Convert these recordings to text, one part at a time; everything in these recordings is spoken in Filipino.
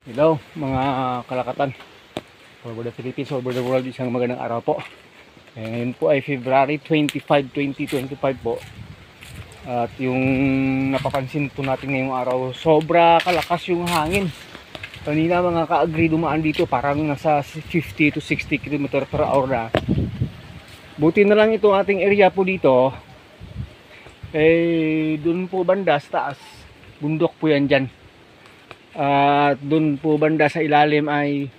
Hello mga kalakatan over the Philippines, over the world, isang magandang araw po. Ngayon po ay February 25, 2025 po. At yung napapansin po natin ngayong araw, sobra kalakas yung hangin. Kanina mga ka-agree dumaan dito parang nasa 50 to 60 km per hour na. Buti na lang itong ating area po dito. Dun po banda sa taas, bundok po yan dyan. At doon po banda sa ilalim ay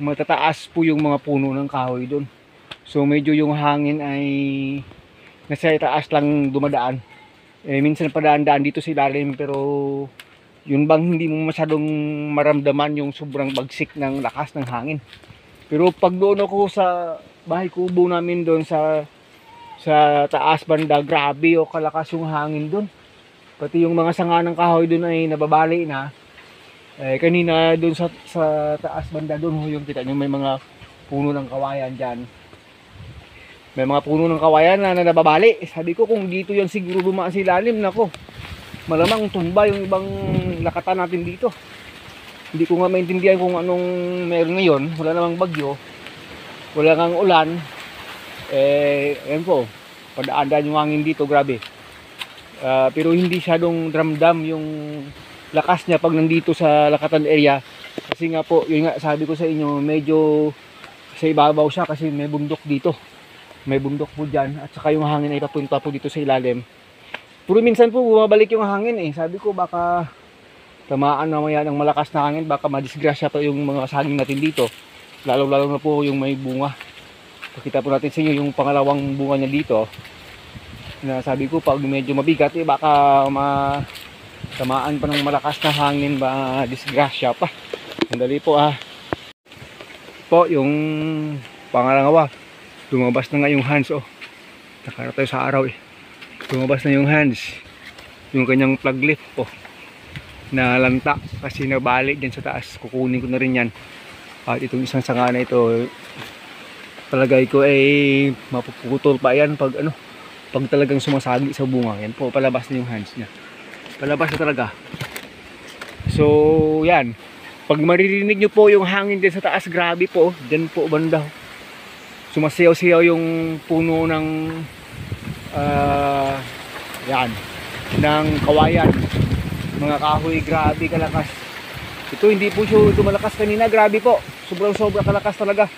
matataas po yung mga puno ng kahoy doon. So medyo yung hangin ay nasa taas lang dumadaan. Minsan padaan-daan dito sa ilalim, pero yun bang hindi mo masyadong maramdaman yung sobrang bagsik ng lakas ng hangin. Pero pag doon ako sa bahay kubo namin doon sa taas banda, grabe o kalakas yung hangin doon. Pati yung mga sanga ng kahoy doon ay nababali na. Kanina doon sa taas banda doon, yung kita nyo may mga puno ng kawayan dyan. May mga puno ng kawayan na nababali. Sabi ko kung dito yan siguro dumaan sa ilalim, nako, malamang tumba yung ibang lakatan natin dito. Hindi ko nga maintindihan kung anong meron ngayon. Wala namang bagyo, wala ngang ulan. Ayan po, padaan-daan yung hangin dito, grabe. Pero hindi syadong dramdam yung lakas niya pag nandito sa Lakatan area, kasi nga po, yun nga sabi ko sa inyo, medyo sa ibabaw siya kasi may bundok dito, may bundok po dyan, at saka yung hangin ay papunta po dito sa ilalim. Pero minsan po bumabalik yung hangin sabi ko baka tamaan mamaya ng malakas na hangin, baka madisgrasya pa yung mga saging natin dito, lalo na po yung may bunga. Pakita po natin sa inyo yung pangalawang bunga niya dito, na sabi ko pag medyo mabigat baka tamaan pa ng malakas na hangin, ba disgrasya pa. Sandali po po, yung pangalawa, lumabas na nga yung hands. Nakara tayo sa araw lumabas na yung hands, yung kanyang plug lift po na lanta kasi nabalik dyan sa taas. Kukunin ko na rin yan. At itong isang sanga na ito, palagay ko ay mapuputol pa yan pag pag talagang sumasagi sa bunga. Yan po, palabas na yung hands niya, palabas na talaga. So yan, pag maririnig nyo po yung hangin din sa taas, grabe po. Dyan po banda, sumasayaw-sayaw yung puno ng yan, ng kawayan, mga kahoy. Grabe kalakas ito. Hindi po siya ito malakas kanina, grabe po, sobrang kalakas talaga.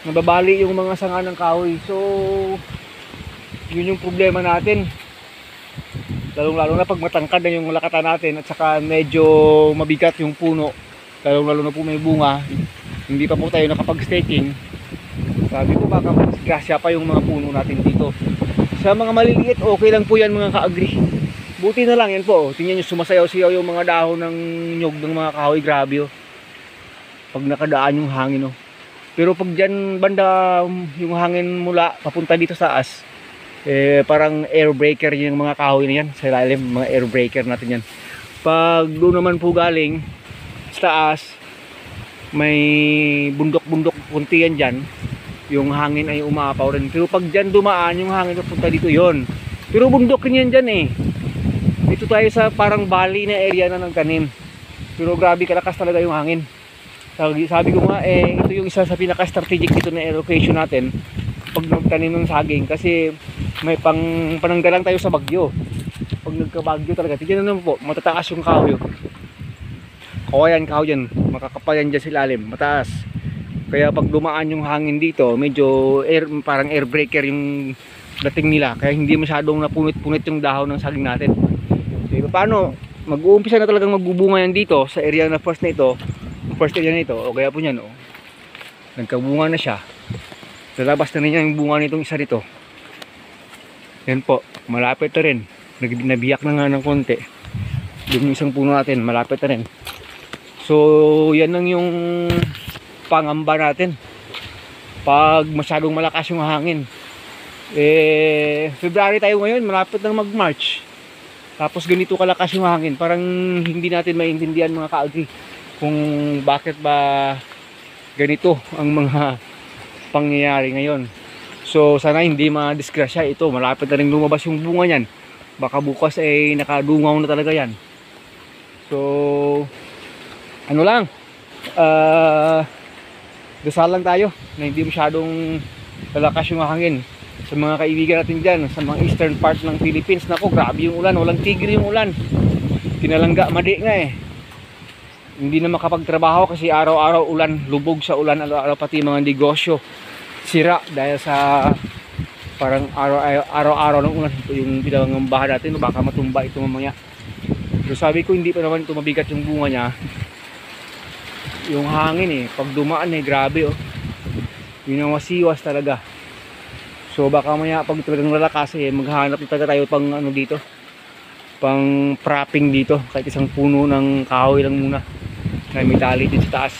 Nababali yung mga sanga ng kahoy. So yun yung problema natin, lalong-lalo na pag matangkad na yung lakatan natin, at saka medyo mabigat yung puno, lalong-lalo na po may bunga, hindi pa po tayo nakapag-staking. Sabi ko baka masgrasya pa yung mga puno natin dito. Sa mga maliliit, okay lang po yan mga ka-agree. Buti na lang yan po, tingnan nyo, sumasayaw-sayaw yung mga dahon ng nyog ng mga kahoy. Grabe pag nakadaan yung hangin Pero pag dyan banda yung hangin mula papunta dito sa taas, parang air breaker yung mga kahoy na yan sa ilalim, mga air breaker natin yan. Pag doon naman po galing sa taas, may bundok-bundok kunti yan dyan, yung hangin ay umaapaw rin. Pero pag dyan dumaan yung hangin papunta dito, yon. Pero bundok yan dyan dito tayo sa parang valley na area na ng tanim. Pero grabe kalakas talaga yung hangin. Sabi ko nga ito yung isa sa pinaka-strategic dito na location natin pag nagtanim ng saging, kasi may pananggalang tayo sa bagyo. Pag nagkabagyo talaga, tignan naman po, matataas yung kahoy. Kawayan makakapal yan dyan sa ilalim, mataas. Kaya pag dumaan yung hangin dito, medyo parang air breaker yung dating nila, kaya hindi masyadong napunit-punit yung dahon ng saging natin. So paano, mag-uumpisa na talagang magbubunga yan dito sa area na first area na ito, o kaya po yan nagkabunga na siya. Lalabas na rin yung bunga nitong isa nito. Yan po, malapit na rin. Nabiyak na nga ng konti. Yung isang puno natin, malapit na rin. So yan lang yung pangamba natin pag masyadong malakas yung hangin. February tayo ngayon, malapit na mag-March, tapos ganito kalakas yung hangin. Parang hindi natin maintindihan mga ka-agree kung bakit ba ganito ang mga pangyayari ngayon. So sana hindi ma-disgrasya ito. Malapit na rin lumabas yung bunga niyan. Baka bukas nakadungaw na talaga yan. So ano lang, dasal lang tayo na hindi masyadong lalakas yung hangin. Sa mga kaibigan natin dyan sa mga eastern part ng Philippines, nako grabe yung ulan, walang tigil yung ulan, kinalangga madi nga eh, hindi na makapagtrabaho kasi araw-araw ulan, lubog sa ulan, araw-araw, pati mga negosyo sira dahil sa parang araw-araw ng ulan. Ito yung pinangambahan natin, baka matumba ito mamaya. So sabi ko hindi pa naman ito mabigat yung bunga niya, yung hangin eh, pag dumaan eh, grabe oh, winawasiwas talaga. So baka maya pag talagang lalakas eh, maghanap talaga tayo pang ano dito, pang propping dito, kahit isang puno ng kahoy lang muna na may tali dito sa taas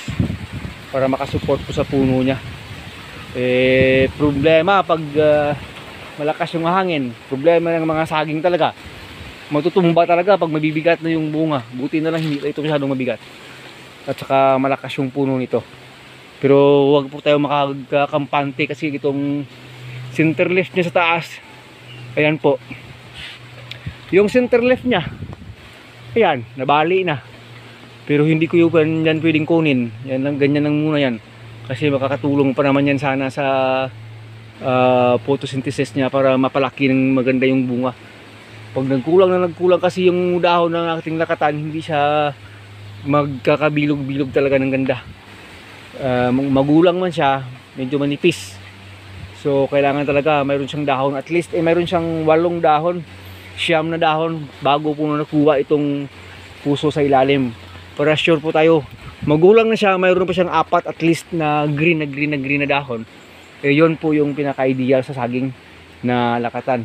para makasupport po sa puno niya. Eh problema pag malakas yung hangin, problema ng mga saging talaga, matutumba talaga pag mabibigat na yung bunga. Buti na lang hindi ito masyadong mabigat at saka malakas yung puno nito. Pero wag po tayo makakampante kasi itong center left niya sa taas, ayan po, yung center left niya, ayan, nabali na. Pero hindi ko yung yan pwedeng kunin, yan lang, ganyan lang muna yan, kasi makakatulong pa naman yan sana sa photosynthesis niya para mapalaki ng maganda yung bunga. Pag nagkulang kasi yung dahon ng ating lakatan, hindi siya magkakabilog-bilog talaga ng ganda. Magulang man siya, medyo manipis, so kailangan talaga mayroon siyang dahon, at least mayroon siyang 8 dahon, 9 na dahon bago po nakuha itong puso sa ilalim, para sure po tayo magulang na siya, mayroon pa siyang 4 at least na green na dahon. Eh yun po yung pinaka-ideal sa saging na lakatan.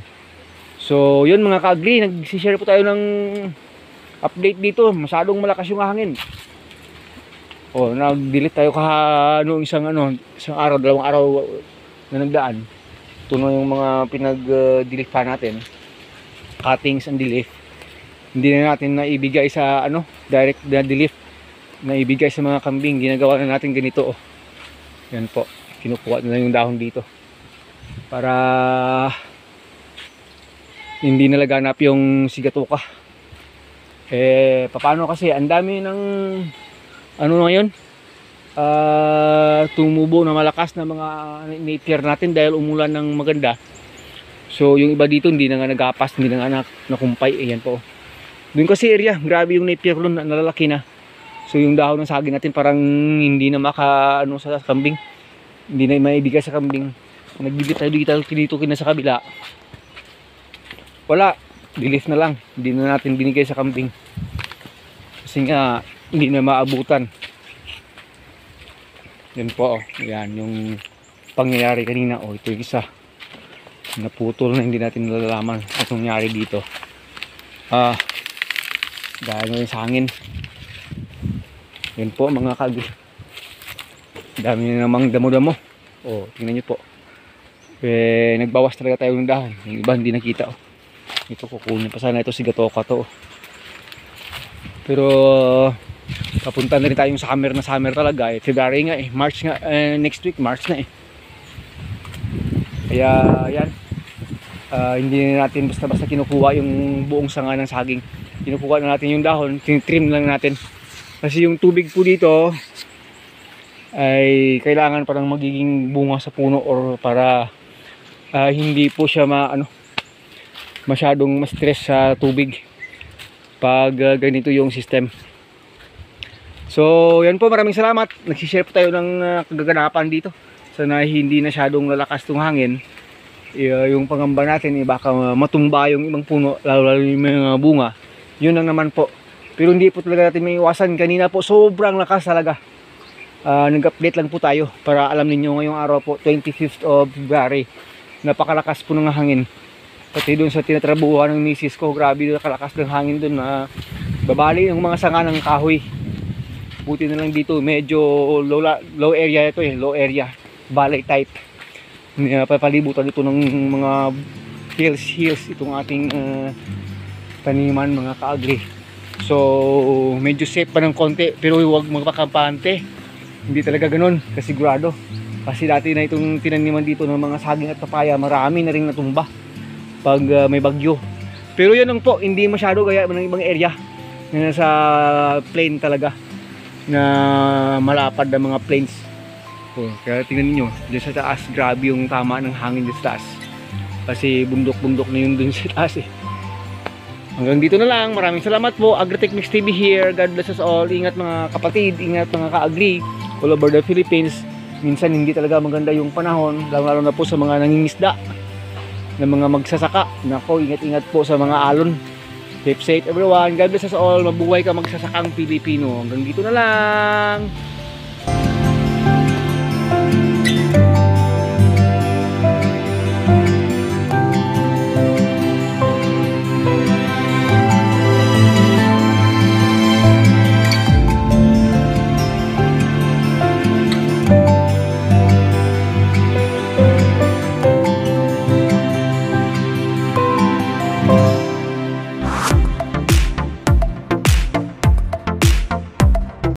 So yun mga ka-agri, nag-share po tayo ng update dito. Masyadong malakas yung hangin. Oh, nag-delete tayo noong isang araw, 2 araw na nagdaan. Ito na yung mga pinag-delete pa natin. Cuttings and delete. Hindi na natin naibigay sa direct na delete, naibigay sa mga kambing. Ginagawa na natin ganito oh. Yan po. Kinukuha na yung dahon dito para hindi nalaganap yung sigatoka. Eh paano kasi ang dami ng ngayon tumubo na malakas na mga napier natin dahil umulan ng maganda. So yung iba dito hindi na nga nagapas, hindi na nga nakumpay. Ayan po, doon kasi area grabe yung napier doon, nalalaki na. So yung dahon ng saging natin parang hindi na sa kambing, hindi na maibigay sa kambing. Nagbibit tayo dito kina sa kabila, wala, delete na lang, hindi na natin binigay sa kambing kasi nga hindi na maabutan. Yan po oh. Yan yung pangyayari kanina oh. Ito yung isa naputol na hindi natin nalalaman at nangyari dito dahil yung hangin. Yan po mga kagri, dami na namang damo-damo oh, tingnan nyo po. Eh nagbawas talaga tayo ng dahon, yung iba hindi nakita oh. Ito kukunin pa sana ito, sigatoka to. Pero papunta na rin tayong summer talaga eh. February nga eh, March nga, next week March na eh. Kaya yan, hindi na natin basta-basta kinukuha yung buong sanga ng saging. Kinukuha na natin yung dahon, tinitrim lang natin. Kasi yung tubig po dito ay kailangan parang magiging bunga sa puno or para hindi po siya masyadong ma-stress sa tubig pag ganito yung system. So yan po, maraming salamat. Nagsishare po tayo ng kaganapan dito. Sana hindi na masyadong lalakas tong hangin. Yung pangamba natin baka matumba yung ibang puno, lalo yung mga bunga. Yun lang naman po. Pero hindi po talaga natin may iwasan. Kanina po sobrang lakas talaga. Nag-update lang po tayo para alam niyo ngayong araw po, 25th of February. Napakalakas po ng hangin. Pati doon sa tinatrabuhan ng misis ko, grabe na kalakas ng hangin doon na babali yung mga sanga ng kahoy. Buti na lang dito, medyo low area ito eh, low area, valley type. Papalibutan dito ng mga hills itong ating taniman mga kaagri. So medyo safe pa ng konti, pero huwag magpakampante. Hindi talaga ganun, kasigurado. Kasi dati na itong tinaniman dito ng mga saging at papaya, marami na rin natumba pag may bagyo. Pero yun lang po, hindi masyado gaya ng ibang area na nasa plain talaga. na malapad na mga plains. Oh, kaya tingnan niyo, dyan sa taas, grabe yung tama ng hangin dyan sa taas. Kasi bundok-bundok na yun dun sa taas eh. Hanggang dito na lang. Maraming salamat po. Agritech Mix TV here. God bless us all. Ingat mga kapatid, ingat mga ka-agri all over the Philippines. Minsan hindi talaga maganda yung panahon, lalo na po sa mga nangingisda, ng mga magsasaka. Nako, ingat-ingat po sa mga alon. Keep safe everyone. God bless us all. Mabuhay ka magsasakang Pilipino. Hanggang dito na lang.